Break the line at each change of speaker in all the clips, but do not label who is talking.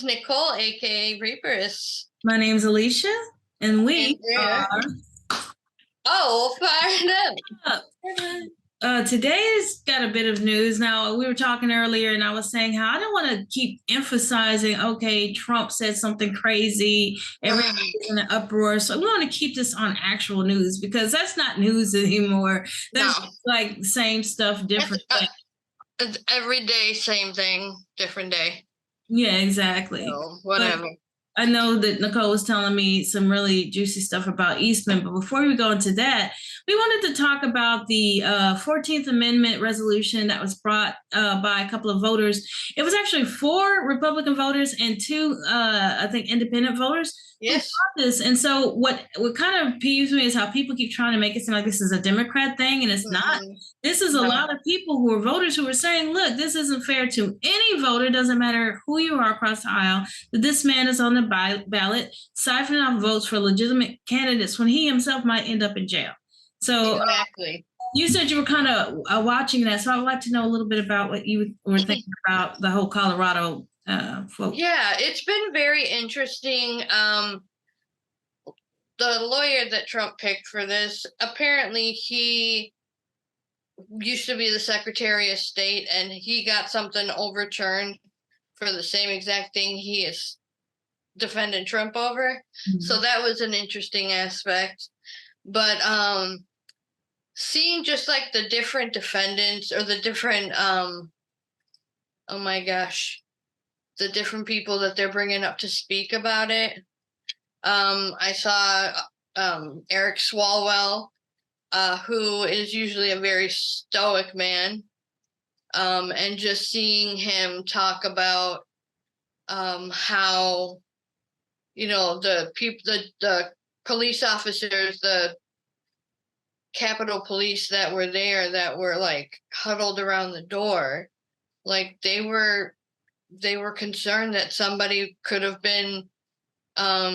is Nicole, aka Reapers.
My name's Alicia, and we
are fired up.
Today's got a bit of news. Now, we were talking earlier, and I was saying how I don't want to keep emphasizing, okay, Trump said something crazy, everybody's in an uproar. So we want to keep this on actual news because that's not news anymore. That's like same stuff, different thing.
It's every day, same thing, different day.
Yeah, exactly.
So, whatever.
But I know that Nicole was telling me some really juicy stuff about Eastman, but before we go into that, we wanted to talk about the 14th Amendment resolution that was brought by a couple of voters. It was actually 4 Republican voters and 2, I think, independent voters.
Yes.
This. And so what kind of peeves me is how people keep trying to make it seem like this is a Democrat thing, and it's not. This is a lot of people who are voters who are saying, look, this isn't fair to any voter, doesn't matter who you are across the aisle, that this man is on the ballot siphoning off votes for legitimate candidates when he himself might end up in jail. So
exactly.
You said you were kind of watching that, so I'd like to know a little bit about what you were thinking about the whole Colorado vote.
Yeah, it's been very interesting. The lawyer that Trump picked for this, apparently he used to be the Secretary of State, and he got something overturned for the same exact thing he is defending Trump over. Mm-hmm. So that was an interesting aspect. But seeing just like the different defendants or the different oh my gosh, the different people that they're bringing up to speak about it. I saw Eric Swalwell, who is usually a very stoic man, and just seeing him talk about how, you know, the police officers, the Capitol Police that were there, that were like huddled around the door, like they were concerned that somebody could have been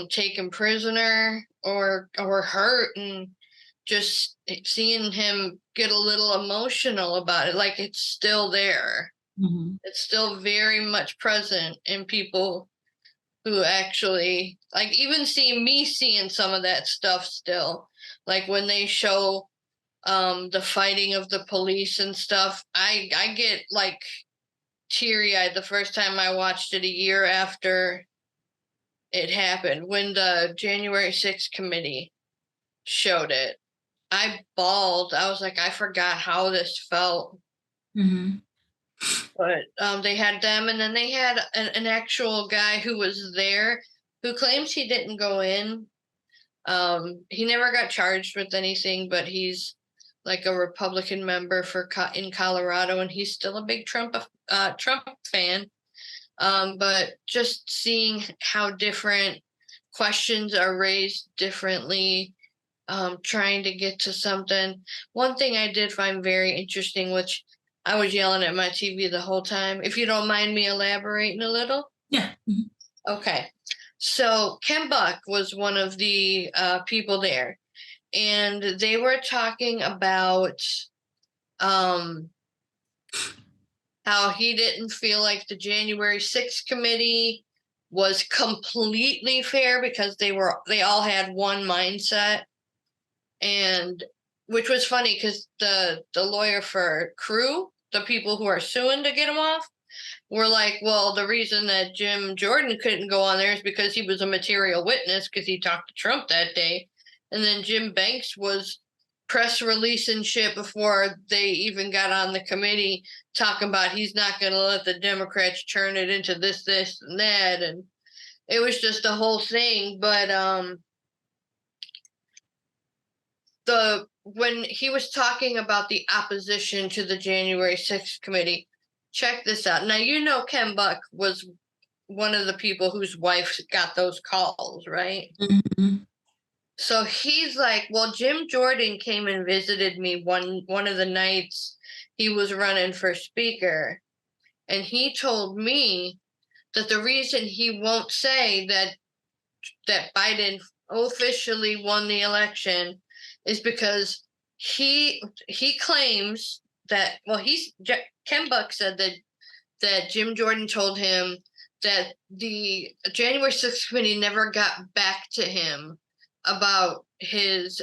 taken prisoner or hurt, and just seeing him get a little emotional about it, like it's still there. Mm-hmm. It's still very much present in people who actually, like, even seeing some of that stuff still, like when they show the fighting of the police and stuff, I get like teary-eyed the first time I watched it a year after it happened, when the January 6th committee showed it. I bawled. I was like, I forgot how this felt. Mm-hmm. But they had them, and then they had an actual guy who was there who claims he didn't go in. He never got charged with anything, but he's like a Republican member in Colorado, and he's still a big Trump fan. But just seeing how different questions are raised differently, trying to get to something. One thing I did find very interesting, which I was yelling at my TV the whole time, if you don't mind me elaborating a little.
Yeah. Mm-hmm.
Okay. So Ken Buck was one of the people there, and they were talking about how he didn't feel like the January 6th committee was completely fair because they all had one mindset, and which was funny because the lawyer for Crew, the people who are suing to get him off, were like, well, the reason that Jim Jordan couldn't go on there is because he was a material witness because he talked to Trump that day, and then Jim Banks was press release and shit before they even got on the committee, talking about he's not going to let the Democrats turn it into this, and that. And it was just a whole thing. But when he was talking about the opposition to the January 6th committee, check this out. Now, you know, Ken Buck was one of the people whose wife got those calls, right? Mm-hmm. So he's like, well, Jim Jordan came and visited me one of the nights he was running for speaker, and he told me that the reason he won't say that Biden officially won the election is because he claims that, well, Ken Buck said that Jim Jordan told him that the January 6th committee never got back to him about his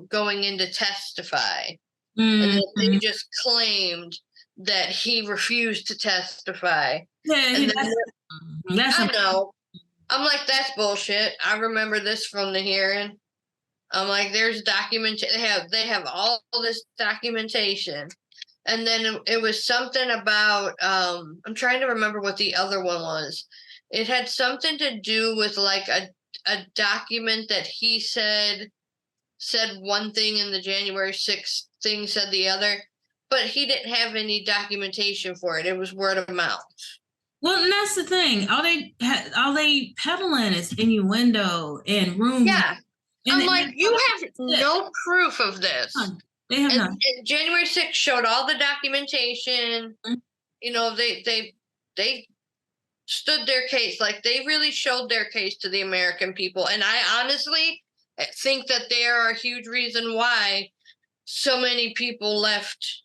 going in to testify. And that they just claimed that he refused to testify.
Yeah,
and I know. I'm like, that's bullshit. I remember this from the hearing. I'm like, there's documentation. They have all this documentation. And then it was something about I'm trying to remember what the other one was. It had something to do with like a document that he said one thing and the January 6th thing said the other, but he didn't have any documentation for it. It was word of mouth.
Well, and that's the thing. All they peddling is innuendo and rumors.
Yeah. And I'm like, you have no proof of this.
They have none.
And January 6th showed all the documentation. You know, they stood their case. Like, they really showed their case to the American people. And I honestly think that they are a huge reason why so many people left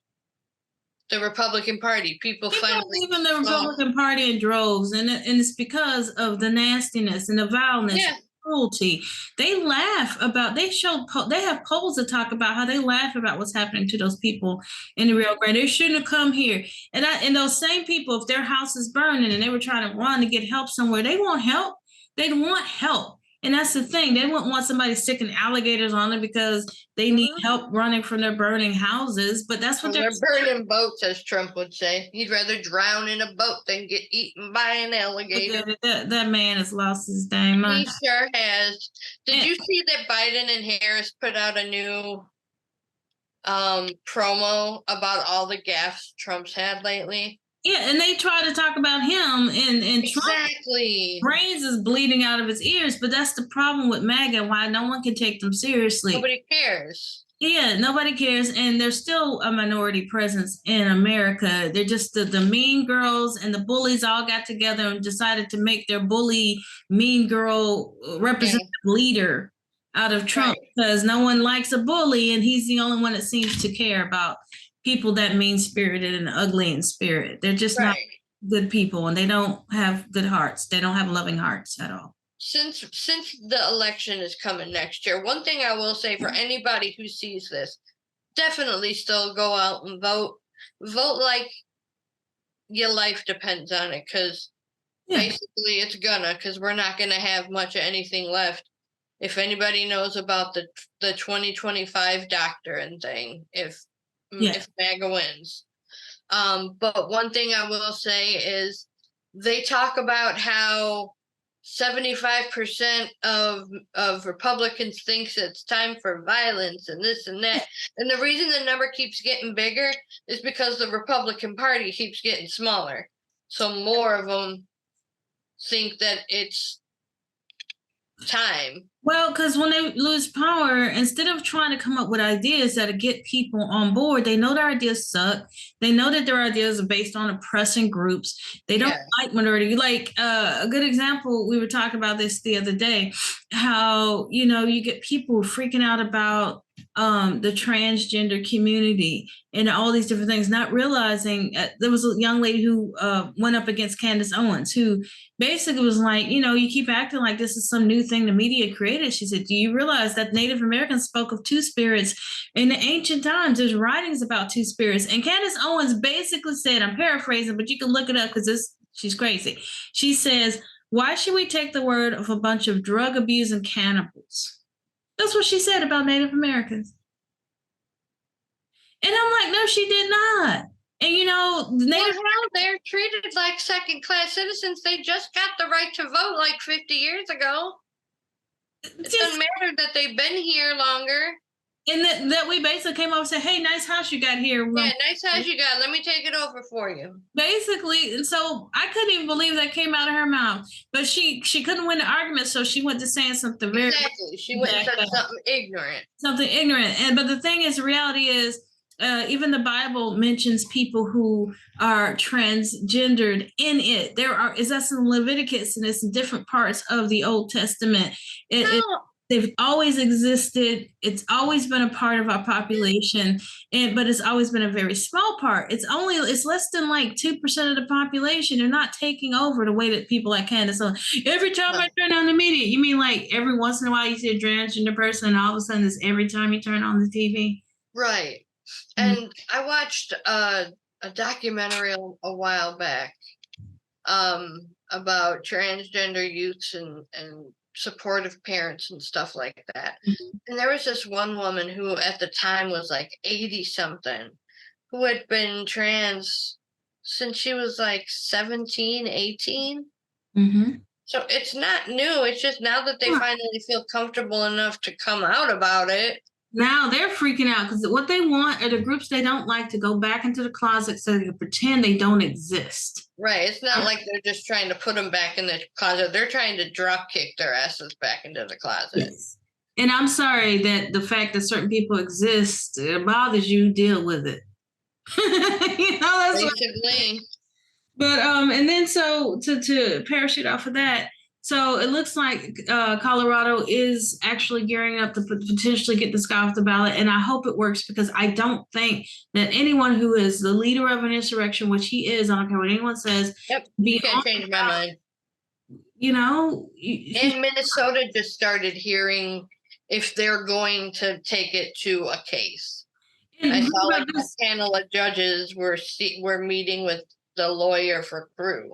the Republican Party. People finally
leaving the Republican Party in droves, and it's because of the nastiness and the violence, cruelty. They laugh about. They have polls that talk about how they laugh about what's happening to those people in the Rio Grande. They shouldn't have come here. And those same people, if their house is burning and they were trying to run to get help somewhere, they want help. They'd want help. And that's the thing. They wouldn't want somebody sticking alligators on them because they need help running from their burning houses. But that's what
they're burning boats, as Trump would say. He'd rather drown in a boat than get eaten by an alligator.
That man has lost his dang mind.
He sure has. Did you see that Biden and Harris put out a new promo about all the gaffes Trump's had lately?
Yeah, and they try to talk about him, and
exactly.
Trump's brains is bleeding out of his ears, but that's the problem with Maga, why no one can take them seriously.
Nobody cares.
Yeah, nobody cares, and there's still a minority presence in America. They're just the mean girls and the bullies all got together and decided to make their bully, mean girl representative leader out of Trump, because no one likes a bully, and he's the only one that seems to care about people that mean-spirited and ugly in spirit. They're just not good people, and they don't have good hearts. They don't have loving hearts at all.
Since the election is coming next year, one thing I will say for anybody who sees this, definitely still go out and vote. Vote like your life depends on it, because basically it's because we're not gonna have much of anything left. If anybody knows about the 2025 doctrine thing, if Maga wins. But one thing I will say is they talk about how 75% of Republicans thinks it's time for violence and this and that. And the reason the number keeps getting bigger is because the Republican Party keeps getting smaller. So more of them think that it's time.
Well, because when they lose power, instead of trying to come up with ideas that get people on board, they know their ideas suck. They know that their ideas are based on oppressing groups. They don't like minority. Like a good example, we were talking about this the other day, how, you get people freaking out about the transgender community and all these different things, not realizing there was a young lady who went up against Candace Owens, who basically was like, you keep acting like this is some new thing the media created. She said, do you realize that Native Americans spoke of two spirits in the ancient times? There's writings about two spirits. And Candace Owens basically said, I'm paraphrasing, but you can look it up because she's crazy. She says, why should we take the word of a bunch of drug abusing cannibals? That's what she said about Native Americans. And I'm like, no, she did not. And
they're treated like second-class citizens. They just got the right to vote like 50 years ago. It doesn't matter that they've been here longer.
And that we basically came over and said, hey, nice house you got here.
Yeah, nice house you got. Let me take it over for you.
Basically, and so I couldn't even believe that came out of her mouth. But she couldn't win the argument, so she went to saying something very...
Exactly. She went and said something ignorant.
Something ignorant. But the thing is, the reality is, even the Bible mentions people who are transgendered in it. That's in Leviticus, and it's in different parts of the Old Testament. They've always existed. It's always been a part of our population, but it's always been a very small part. It's less than like 2% of the population. They're not taking over the way that people like Candace. So every time I turn on the media, you mean like every once in a while you see a transgender person, and all of a sudden it's every time you turn on the TV?
Right. And I watched a documentary a while back about transgender youths and supportive parents and stuff like that. And there was this one woman who at the time was like 80 something, who had been trans since she was like 17, 18. So it's not new. It's just now that they finally feel comfortable enough to come out about it.
Now they're freaking out because what they want are the groups they don't like to go back into the closet so they can pretend they don't exist.
Right. It's not like they're just trying to put them back in the closet. They're trying to drop kick their asses back into the closet.
Yes. And I'm sorry that the fact that certain people exist bothers you. Deal with it. That's
basically.
But and then so to parachute off of that. So it looks like Colorado is actually gearing up to potentially get this guy off the ballot. And I hope it works because I don't think that anyone who is the leader of an insurrection, which he is, I don't care what anyone says.
Yep, you can't change my mind.
And
Minnesota just started hearing if they're going to take it to a case. I saw like a panel of judges were meeting with the lawyer for proof.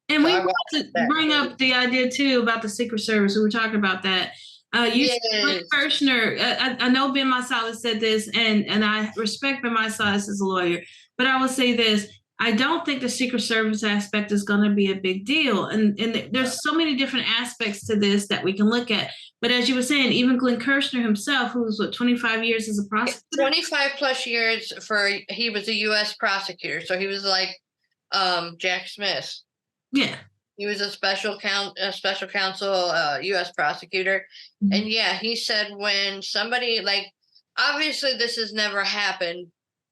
And we want to bring up the idea too about the Secret Service. We were talking about that. Kirshner, I know Ben Marsalis said this, and I respect Ben Marsalis as a lawyer, but I will say this. I don't think the Secret Service aspect is going to be a big deal. And there's so many different aspects to this that we can look at. But as you were saying, even Glenn Kirshner himself, who was 25 years as a prosecutor?
25 plus years he was a U.S. prosecutor. So he was like Jack Smith.
Yeah.
He was a special counsel, U.S. prosecutor. And yeah, he said when somebody, like, obviously this has never happened,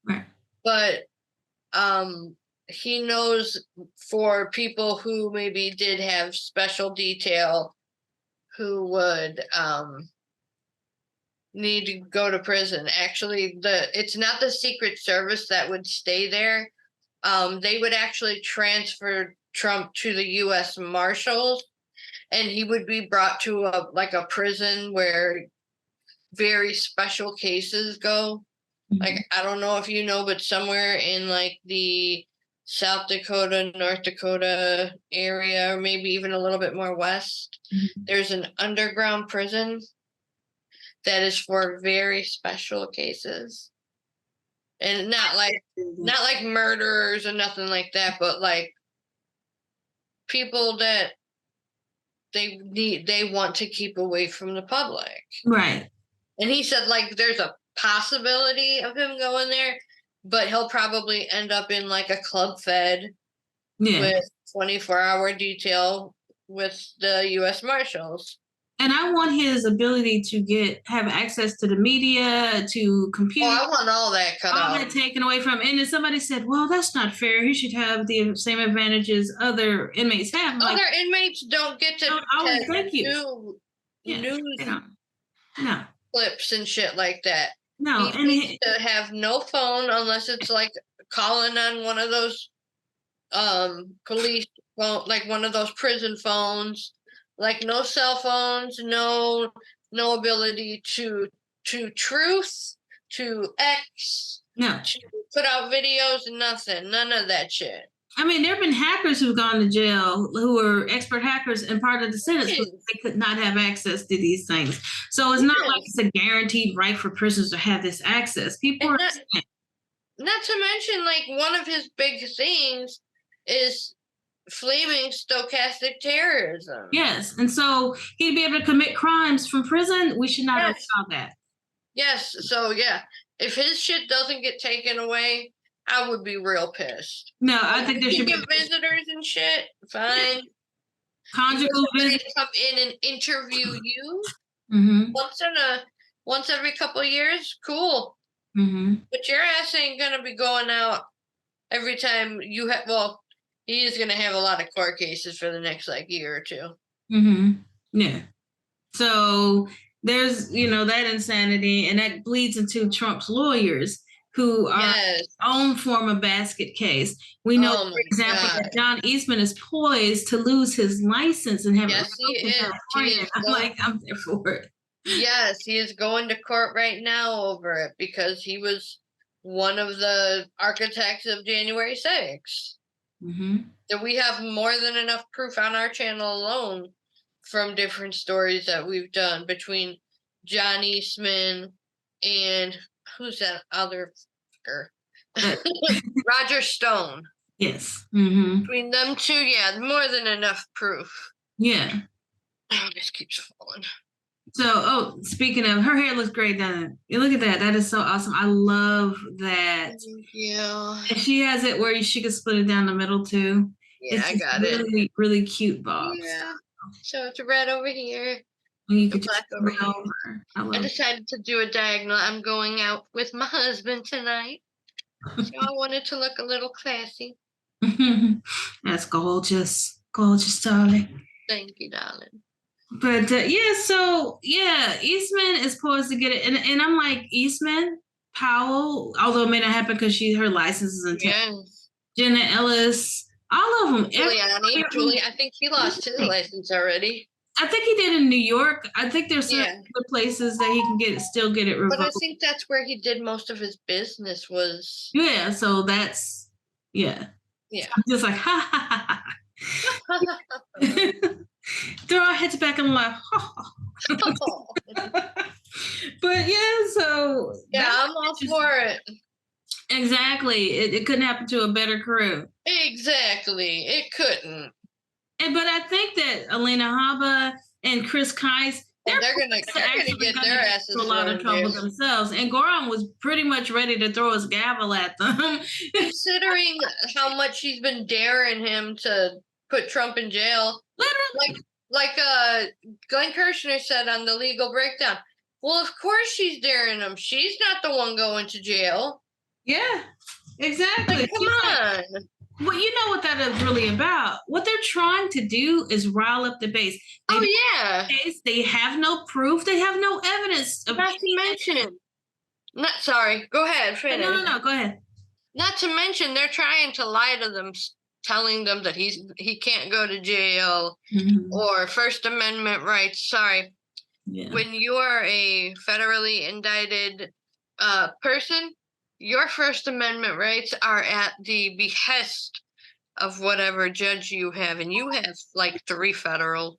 right?
But he knows for people who maybe did have special detail who would need to go to prison. Actually, it's not the Secret Service that would stay there. They would actually transfer Trump to the U.S. Marshals, and he would be brought to a prison where very special cases go. Like, I don't know if you know, but somewhere in like the South Dakota, North Dakota area, or maybe even a little bit more west, there's an underground prison that is for very special cases. And not like murderers or nothing like that, but like people that they want to keep away from the public.
Right.
And he said like there's a possibility of him going there, but he'll probably end up in like a club fed with 24-hour detail with the U.S. Marshals.
And I want his ability to have access to the media, to computers.
Oh, I want all that cut out.
All that taken away from him. And then somebody said, well, that's not fair. He should have the same advantages other inmates have.
Other inmates don't get to
do news
clips and shit like that.
No.
He needs to have no phone unless it's like calling on one of those police phone, like one of those prison phones. Like no cell phones, no ability to truth, to X, to put out videos, nothing, none of that shit.
I mean, there have been hackers who've gone to jail who were expert hackers and part of the sentence because they could not have access to these things. So it's not like it's a guaranteed right for prisoners to have this access. People are
not to mention, like, one of his big things is flaming stochastic terrorism.
Yes, and so he'd be able to commit crimes from prison. We should not allow that.
Yes, so yeah, if his shit doesn't get taken away, I would be real pissed.
No, I think there should be
visitors and shit. Fine.
Conjugal visitors
come in and interview you once every couple of years. Cool. But your ass ain't gonna be going out every time you have. Well, he is gonna have a lot of court cases for the next like year or two.
Yeah. So there's, that insanity, and that bleeds into Trump's lawyers who are
Yes.
own form of basket case. We know,
Oh
for
my
example,
God.
that John Eastman is poised to lose his license and have
Yes,
it
he
revoked in
is. He
California.
is
I'm
going,
like, I'm there for it.
yes, he is going to court right now over it because he was one of the architects of January 6th.
Mm-hmm.
That we have more than enough proof on our channel alone from different stories that we've done between John Eastman and who's that other fucker? Roger Stone.
Yes. Mm-hmm.
Between them two, yeah, more than enough proof.
Yeah.
Oh, this keeps falling.
So, speaking of, her hair looks great, doesn't it? You look at that. That is so awesome. I love that.
Yeah.
And she has it where she can split it down the middle too.
Yeah,
It's
I
just
got
really,
it.
really cute bobs.
Yeah. So it's red over here.
And you
The
can just
black over
flip
here.
over. I
I
love
decided to do a diagonal. I'm going out with my husband tonight. So I wanted to look a little classy.
it. That's gorgeous. Gorgeous, darling.
Thank you, darling.
But Eastman is supposed to get it. And I'm like, Eastman, Powell, although it may not happen because her license is in Texas.
Yes.
Jenna Ellis, all of them.
Giuliani, I think he lost his license already.
I think he did in New York. I think there's some
Yeah.
other places that he can still get it revoked.
But I think that's where he did most of his business was.
Yeah, so that's
Yeah.
I'm just like ha. Throw our heads back and laugh. But yeah, so
yeah, I'm all for it.
Exactly. It couldn't happen to a better crew.
Exactly. It couldn't.
But I think that Alina Habba and Chris Kais,
they're gonna get their asses
in a lot of trouble themselves. And Engoron was pretty much ready to throw his gavel at them.
Considering how much she's been daring him to put Trump in jail.
Literally.
Like Glenn Kirshner said on the legal breakdown. Well, of course she's daring him. She's not the one going to jail.
Yeah, exactly.
Like, come on.
Well, you know what that is really about. What they're trying to do is rile up the base. They have no proof. They have no evidence.
Not to mention. Sorry. Go ahead. Finish.
No. Go ahead.
Not to mention, they're trying to lie to them, telling them that he can't go to jail or First Amendment rights. Sorry. Yeah. When you are a federally indicted person, your First Amendment rights are at the behest of whatever judge you have. And you have like 3 federal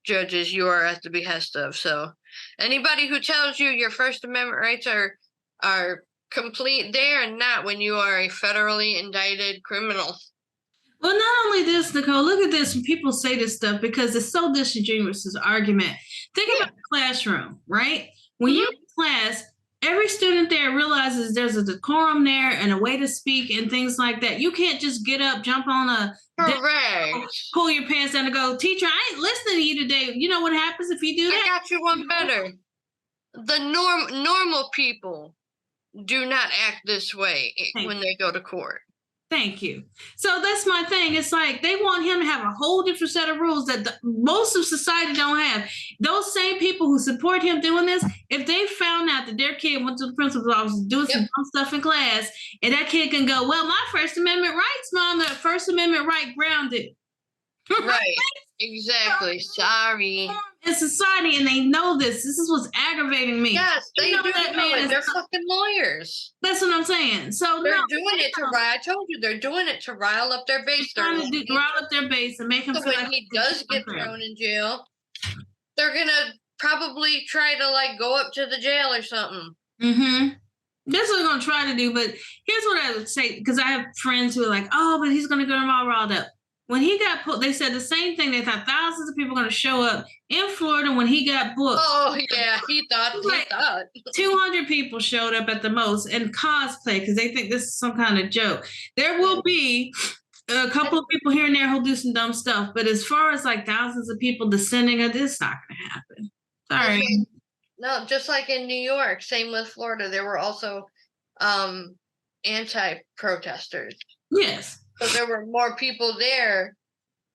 judges you are at the behest of. So anybody who tells you your First Amendment rights are complete, they are not when you are a federally indicted criminal.
Well, not only this, Nicole, look at this when people say this stuff because it's so disingenuous, this argument. Think about the classroom, right? When you're in class, every student there realizes there's a decorum there and a way to speak and things like that. You can't just get up, jump on a pull your pants down and go, teacher, I ain't listening to you today. You know what happens if you do that?
I got you one better. The normal people do not act this way when they go to court.
Thank you. So that's my thing. It's like they want him to have a whole different set of rules that most of society don't have. Those same people who support him doing this, if they found out that their kid went to the principal's office doing some dumb stuff in class, and that kid can go, well, my First Amendment rights, Mom, the First Amendment right grounded.
Right. Exactly. Sorry.
In society, and they know this. This is what's aggravating me.
Yes, they do know it. They're fucking lawyers.
That's what I'm saying. So
they're doing it to rile. I told you they're doing it to rile up their base.
They're trying to rile up their base and make him feel
when he does get thrown in jail, they're gonna probably try to like go up to the jail or something.
That's what they're gonna try to do. But here's what I would say, because I have friends who are like, "Oh, but he's gonna get them all riled up." When he got put, they said the same thing. They thought thousands of people were going to show up in Florida when he got booked.
Oh, yeah, he thought.
200 people showed up at the most and cosplay because they think this is some kind of joke. There will be a couple of people here and there who'll do some dumb stuff. But as far as like thousands of people descending, this not going to happen. Sorry.
No, just like in New York, same with Florida. There were also anti-protesters.
Yes.
So there were more people there,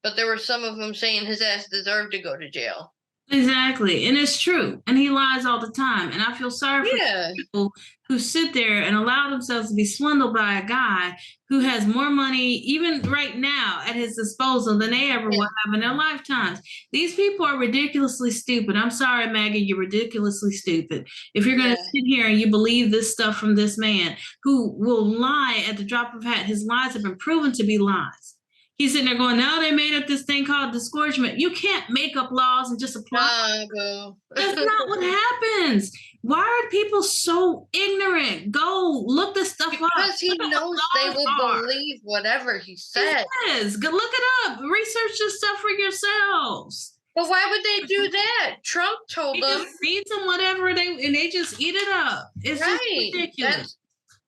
but there were some of them saying his ass deserved to go to jail.
Exactly. And it's true. And he lies all the time. And I feel sorry for
Yeah,
people who sit there and allow themselves to be swindled by a guy who has more money, even right now, at his disposal than they ever will
yeah,
have in their lifetimes. These people are ridiculously stupid. I'm sorry, Maggie, you're ridiculously stupid. If you're going to
yeah.
sit here and you believe this stuff from this man who will lie at the drop of a hat, his lies have been proven to be lies. He's sitting there going, now they made up this thing called disgorgement. You can't make up laws and just apply.
Nah, boo.
That's not what happens. Why are people so ignorant? Go look this stuff up.
Because he knows they will believe whatever he says.
Yes, go look it up. Research this stuff for yourselves.
But why would they do that? Trump told
He
them.
just feeds them whatever and they just eat it up. It's just ridiculous.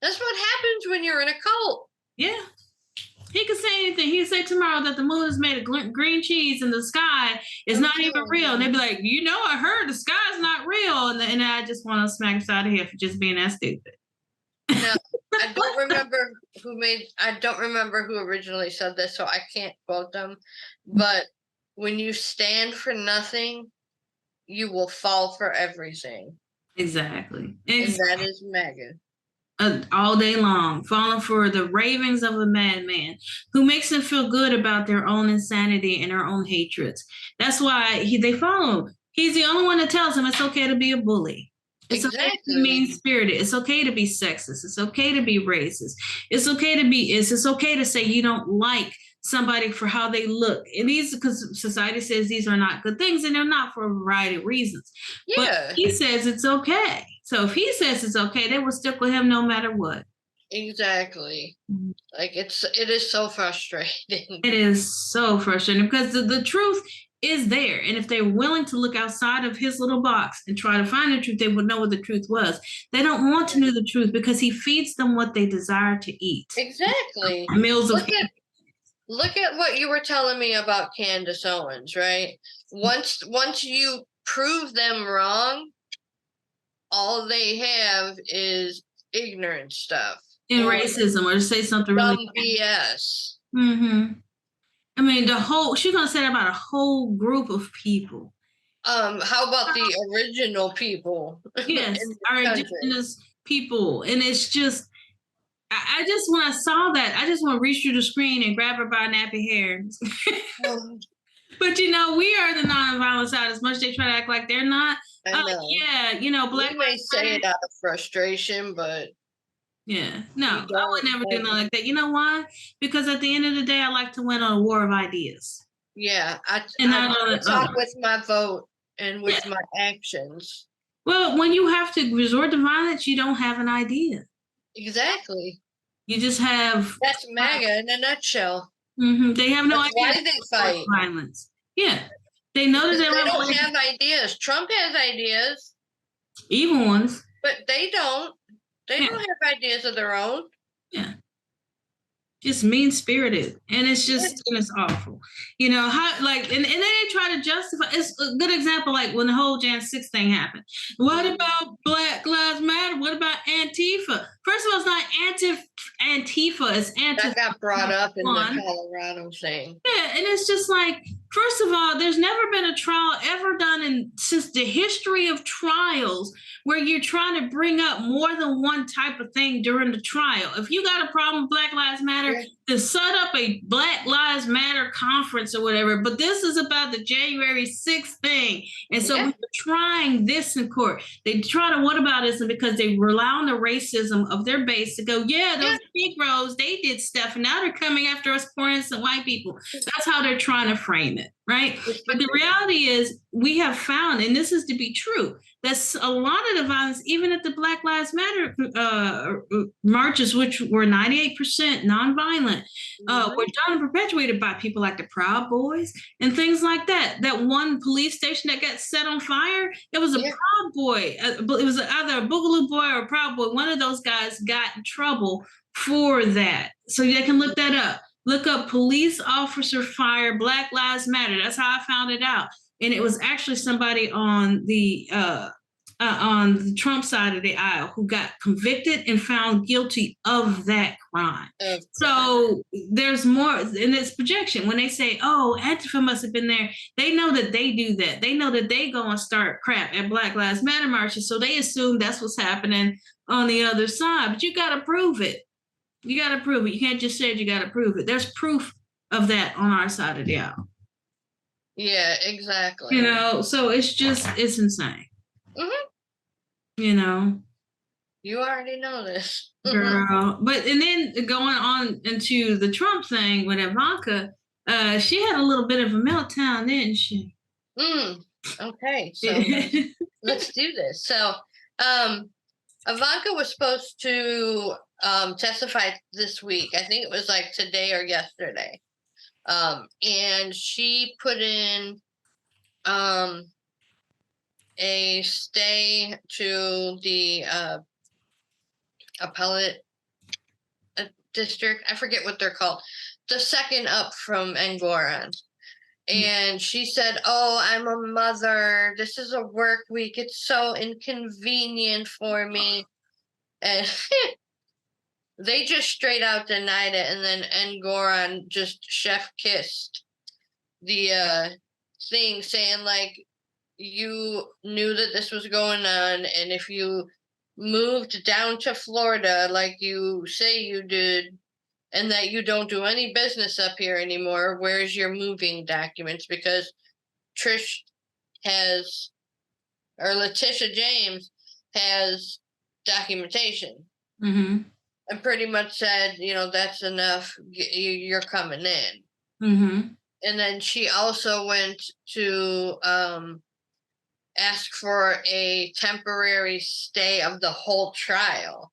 That's what happens when you're in a cult.
Yeah. He could say anything. He could say tomorrow that the moon is made of green cheese and the sky is not even real. And they'd be like, I heard the sky's not real. And I just want to smack him side of the head for just being that stupid.
No, I don't remember who originally said this, so I can't quote them. But when you stand for nothing, you will fall for everything.
Exactly.
And that is Maga.
All day long, falling for the ravings of a madman who makes them feel good about their own insanity and their own hatreds. That's why they follow him. He's the only one that tells them it's okay to be a bully. It's okay to be mean-spirited. It's okay to be sexist. It's okay to be racist. It's okay to say you don't like somebody for how they look. And these, because society says these are not good things, and they're not for a variety of reasons.
Yeah.
But he says it's okay. So if he says it's okay, they will stick with him no matter what.
Exactly. Like it is so frustrating.
It is so frustrating because the truth is there. And if they're willing to look outside of his little box and try to find the truth, they would know what the truth was. They don't want to know the truth because he feeds them what they desire to eat.
Exactly.
Meals of
Look at what you were telling me about Candace Owens, right? Once you prove them wrong, all they have is ignorant stuff.
And racism, or to say something really
BS.
Mm-hmm. I mean, she's gonna say that about a whole group of people.
How about the original people?
Yes, our indigenous people. And it's just, I just, when I saw that, I just want to reach through the screen and grab her by nappy hair. But we are the nonviolent side. As much as they try to act like they're not.
I know.
Black.
We may say it out of frustration, but
yeah, no, I would never do nothing like that. You know why? Because at the end of the day, I like to win on a war of ideas.
Yeah, I talk with my vote and with my actions.
Well, when you have to resort to violence, you don't have an idea.
Exactly.
You just have.
That's MAGA in a nutshell.
Mm-hmm. They have no idea
why they fight
violence. Yeah, they know that
they don't have ideas. Trump has ideas,
evil ones,
but they don't. They don't have ideas of their own.
Yeah, just mean spirited, and it's awful. How and then they try to justify. It's a good example, like when the whole Jan 6 thing happened. What about Black Lives Matter? What about Antifa? First of all, it's not Antifa. It's Antifa.
That got brought up in the Colorado thing.
Yeah, and it's just like, first of all, there's never been a trial ever done since the history of trials where you're trying to bring up more than one type of thing during the trial. If you got a problem with Black Lives Matter, then set up a Black Lives Matter conference or whatever. But this is about the January 6th thing. And so we're trying this in court. They try to whataboutism because they rely on the racism of their base to go, those Negroes, they did stuff. And now they're coming after us poor innocent white people. That's how they're trying to frame it. Right. But the reality is we have found, and this is to be true, that a lot of the violence, even at the Black Lives Matter marches, which were 98% nonviolent, were done and perpetuated by people like the Proud Boys and things like that. That one police station that got set on fire, it was a Proud Boy. It was either a Boogaloo Boy or a Proud Boy. One of those guys got in trouble for that. So you can look that up. Look up police officer fire, Black Lives Matter. That's how I found it out. And it was actually somebody on the on the Trump side of the aisle who got convicted and found guilty of that crime. So there's more in this projection. When they say, oh, Antifa must have been there, they know that they do that. They know that they go and start crap at Black Lives Matter marches. So they assume that's what's happening on the other side. But you got to prove it. You got to prove it. You can't just say it, you got to prove it. There's proof of that on our side of the aisle.
Yeah, exactly.
You know, so it's insane. You know,
you already know this,
girl. But and then going on into the Trump thing with Ivanka, she had a little bit of a meltdown, didn't she?
Okay, so let's do this. So, Ivanka was supposed to testify this week. I think it was like today or yesterday. And she put in a stay to the appellate district. I forget what they're called. The second up from Engoron. And she said, oh, I'm a mother. This is a work week. It's so inconvenient for me. And they just straight out denied it. And then Engoron just chef kissed the thing, saying like, you knew that this was going on, and if you moved down to Florida like you say you did, and that you don't do any business up here anymore, where's your moving documents? Because Trish has, or Letitia James has documentation. And pretty much said, you know, that's enough, you're coming in. And then she also went to ask for a temporary stay of the whole trial,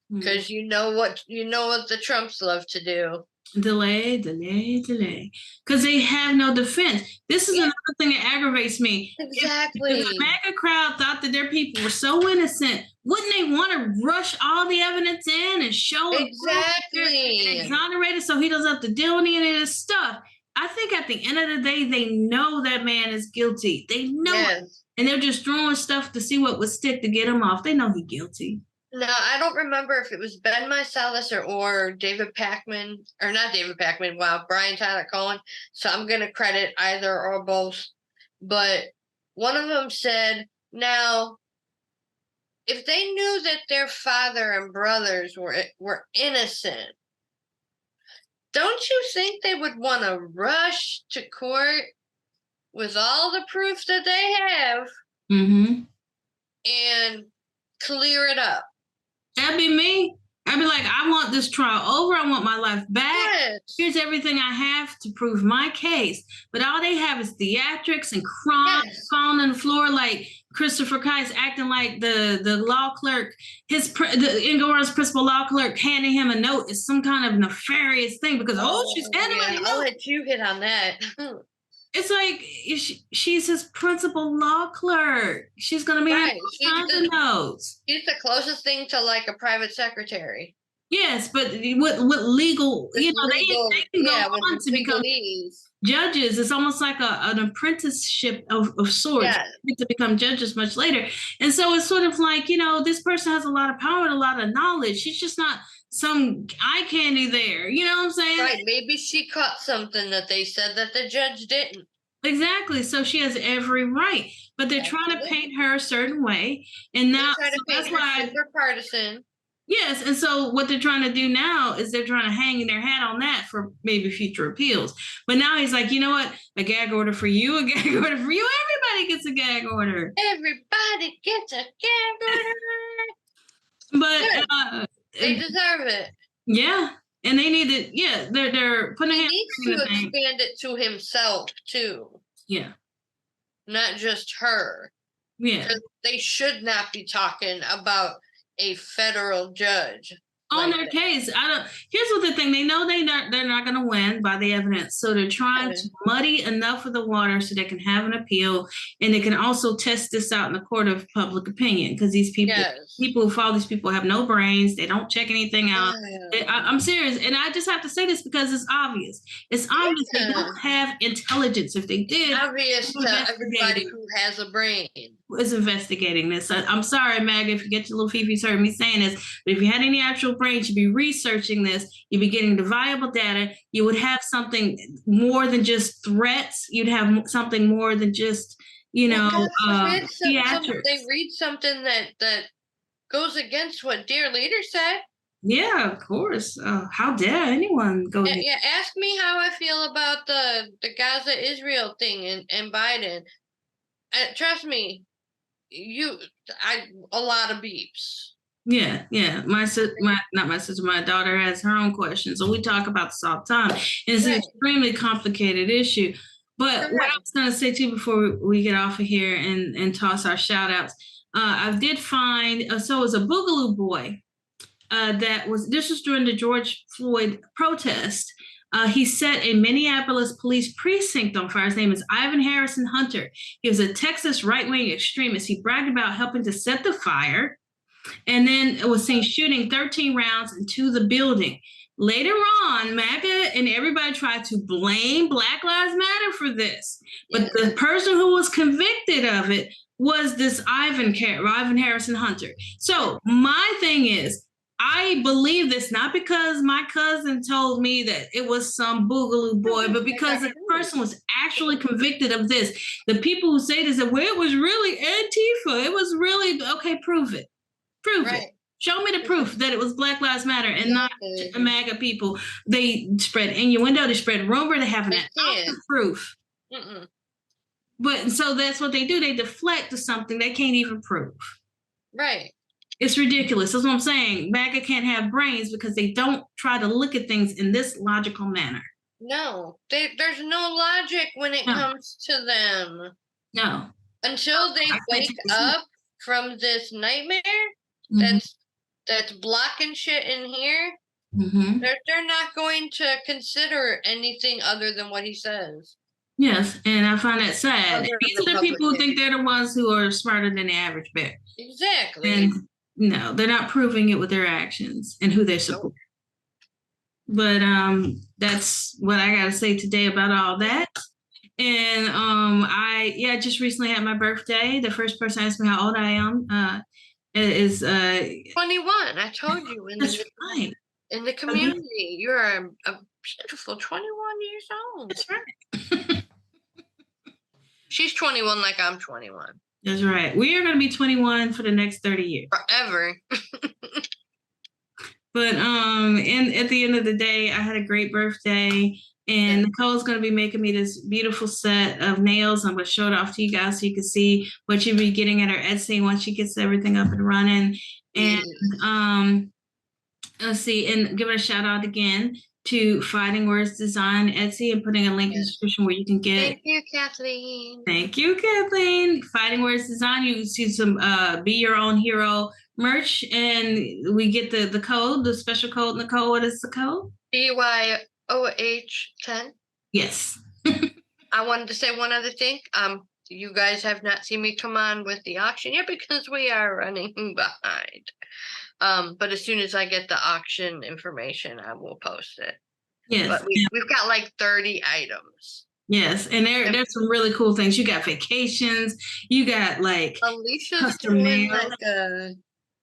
because you know what the Trumps love to do:
delay. Because they have no defense. This is another thing that aggravates me.
Exactly.
If the MAGA crowd thought that their people were so innocent, wouldn't they want to rush all the evidence in and show
exactly
and exonerate it so he doesn't have to deal with any of this stuff? I think at the end of the day, they know that man is guilty. They know it. And they're just throwing stuff to see what would stick to get him off. They know he's guilty.
No, I don't remember if it was Ben Meiselas or David Pakman, or not David Pakman. Wow, Brian Tyler Cohen. So I'm going to credit either or both. But one of them said, now, if they knew that their father and brothers were innocent, don't you think they would want to rush to court with all the proof that they have and clear it up?
That'd be me. I'd be like, I want this trial over. I want my life back.
Yes.
Here's everything I have to prove my case. But all they have is theatrics and crime falling on the floor, like Christopher Kice acting like the law clerk, the Engoron's principal law clerk handing him a note is some kind of nefarious thing because, she's handing him a note.
I'll let you hit on that.
It's like she's his principal law clerk. She's going to be having the notes.
She's the closest thing to like a private secretary.
Yes, but what legal, they can go on to become judges. It's almost like an apprenticeship of sorts to become judges much later. And so it's sort of like, this person has a lot of power and a lot of knowledge. She's just not some eye candy there. You know what I'm saying?
Right. Maybe she caught something that they said that the judge didn't.
Exactly. So she has every right. But they're trying to paint her a certain way. And now
that's why super partisan.
Yes, and so what they're trying to do now is they're trying to hang their hat on that for maybe future appeals. But now he's like, you know what? A gag order for you, a gag order for you. Everybody gets a gag order.
Everybody gets a gag order.
But
they deserve it.
Yeah, and they need it. Yeah, they're putting.
He needs to expand it to himself too.
Yeah,
not just her.
Yeah,
they should not be talking about a federal judge.
on
like
their
that.
case. Here's what the thing, they know they're not going to win by the evidence. So they're trying to muddy enough of the water so they can have an appeal, and they can also test this out in the court of public opinion, because these people who follow these people have no brains. They don't check anything out. I'm serious. And I just have to say this because it's obvious. It's obvious they don't have intelligence. If they did,
obvious to everybody who has a brain.
Is investigating this. I'm sorry, Maga, if you get your little Fifi's heard me saying this, but if you had any actual brains, you'd be researching this, you'd be getting the viable data, you would have something more than just threats, you'd have something more than just, theatrics.
They read something that goes against what dear leader said.
Yeah, of course. How dare anyone go?
Yeah, ask me how I feel about the Gaza Israel thing and Biden. Trust me, a lot of beeps.
Yeah. My daughter has her own questions, so we talk about this all the time. And it's an extremely complicated issue. But what I was going to say too before we get off of here and toss our shout outs, I did find so it was a Boogaloo boy this was during the George Floyd protest. He set a Minneapolis police precinct on fire. His name is Ivan Harrison Hunter. He was a Texas right-wing extremist. He bragged about helping to set the fire, and then it was seen shooting 13 rounds into the building. Later on, Maga and everybody tried to blame Black Lives Matter for this, but the person who was convicted of it was this Ivan Harrison Hunter. So my thing is, I believe this not because my cousin told me that it was some Boogaloo boy, but because the person was actually convicted of this. The people who say this, well, it was really Antifa. It was really, okay, prove it. Prove it. Show me the proof that it was Black Lives Matter and not MAGA people. They spread innuendo, they spread rumor, they have an ounce of proof. But so that's what they do. They deflect to something they can't even prove.
Right.
It's ridiculous. That's what I'm saying. MAGA can't have brains because they don't try to look at things in this logical manner.
No, there's no logic when it comes to them.
No.
Until they wake up from this nightmare that's blocking shit in here, they're not going to consider anything other than what he says.
Yes, and I find that sad. These are the people who think they're the ones who are smarter than the average bear.
Exactly.
And no, they're not proving it with their actions and who they support. But that's what I got to say today about all that. And I just recently had my birthday. The first person asked me how old I am is
21. I told you in the community. You're a beautiful 21 years old.
That's right.
She's 21 like I'm 21.
That's right. We are going to be 21 for the next 30 years.
Forever.
But at the end of the day, I had a great birthday. And Nicole's going to be making me this beautiful set of nails. I'm going to show it off to you guys so you can see what you'll be getting at her Etsy once she gets everything up and running. And let's see, and give it a shout out again to Fighting Words Design Etsy and putting a link in the description where you can get.
Thank you, Kathleen.
Thank you, Kathleen. Fighting Words Design. You see some Be Your Own Hero merch, and we get the code, the special code. Nicole, what is the code?
BYOH10.
Yes.
I wanted to say one other thing. You guys have not seen me come on with the auction yet because we are running behind. But as soon as I get the auction information, I will post it.
Yes.
But we've got like 30 items.
Yes, and there's some really cool things. You got vacations. You got like
Alicia's doing like an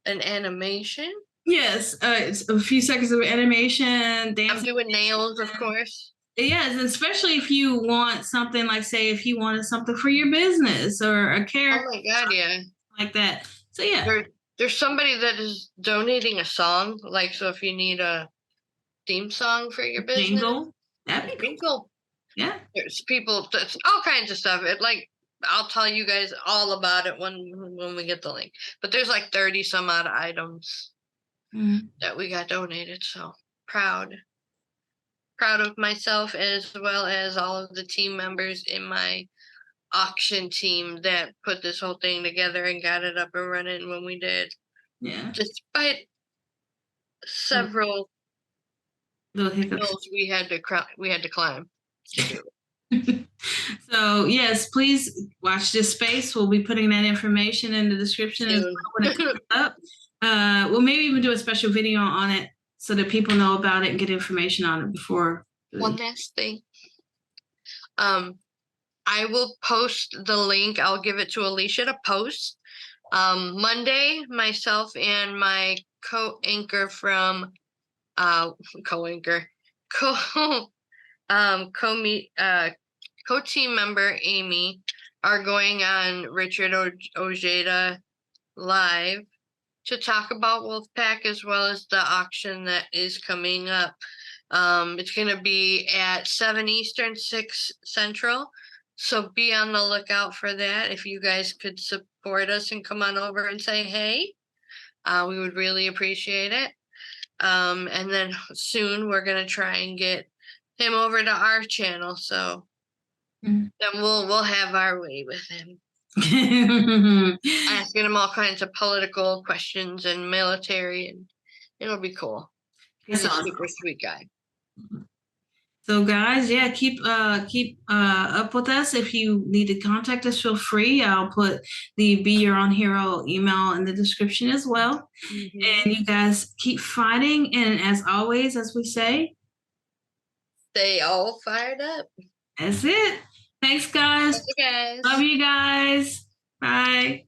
animation.
Yes, it's a few seconds of animation. Dancing.
I'm doing nails, of course.
Yes, especially if you want something like, say, if you wanted something for your business or a character.
Oh my God, yeah.
Like that. So yeah.
There's somebody that is donating a song. Like, so if you need a theme song for your business.
Jingle. That'd be
cool. Yeah. There's people, that's all kinds of stuff. I'll tell you guys all about it when we get the link. But there's like 30 some odd items that we got donated. So proud of myself as well as all of the team members in my auction team that put this whole thing together and got it up and running when we did.
Yeah.
Despite several
Little hiccups.
hills we had to climb to do.
So yes, please watch this space. We'll be putting that information in the description as well when it comes up. We'll maybe even do a special video on it so that people know about it and get information on it before.
One last thing. I will post the link. I'll give it to Alicia to post. Monday, myself and my co-anchor from co-anchor co-team member Amy are going on Richard Ojeda live to talk about Wolfpack as well as the auction that is coming up. It's going to be at 7 Eastern, 6 Central. So be on the lookout for that. If you guys could support us and come on over and say hey, we would really appreciate it. And then soon we're going to try and get him over to our channel. So then we'll have our way with him. Asking him all kinds of political questions and military, and it'll be cool. He's a super sweet guy.
So guys, yeah, keep up with us. If you need to contact us, feel free. I'll put the Be Your Own Hero email in the description as well. And you guys keep fighting. And as always, as we say,
stay all fired up.
That's it. Thanks, guys.
Thank you guys.
Love you guys. Bye.